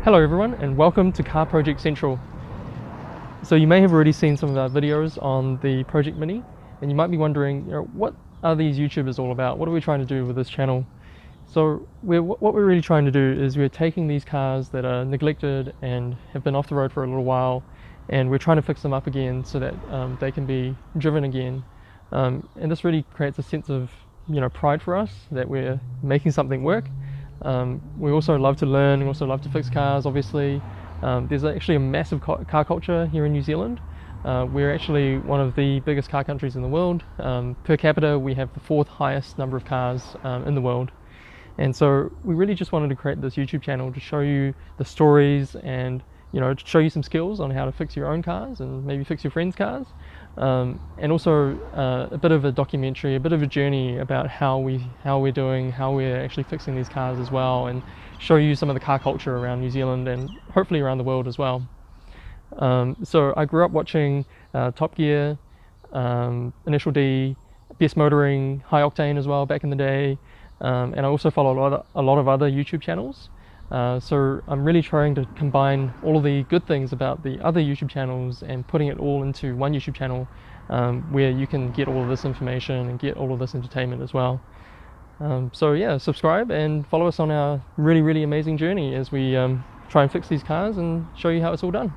Hello everyone and welcome to Car Project Central. So you may have already seen some of our videos on the Project Mini and you might be wondering, what are these YouTubers all about? What are we trying to do with this channel? So what we're really trying to do is we're taking these cars that are neglected and have been off the road for a little while, and we're trying to fix them up again so that they can be driven again. And this really creates a sense of pride for us that we're making something work. We also love to learn, we also love to fix cars, obviously. There's actually a massive car culture here in New Zealand. We're actually one of the biggest car countries in the world. Per capita, we have the 4th highest number of cars in the world. And so we really just wanted to create this YouTube channel to show you the stories and to show you some skills on how to fix your own cars and maybe fix your friends' cars. And also a bit of a documentary, a bit of a journey about how we're doing, how we're actually fixing these cars as well, and show you some of the car culture around New Zealand and hopefully around the world as well. So I grew up watching Top Gear, Initial D, Best Motoring, High Octane as well back in the day, and I also follow a lot of other YouTube channels. So I'm really trying to combine all of the good things about the other YouTube channels and putting it all into one YouTube channel where you can get all of this information and get all of this entertainment as well. So yeah, subscribe and follow us on our really amazing journey as we try and fix these cars and show you how it's all done.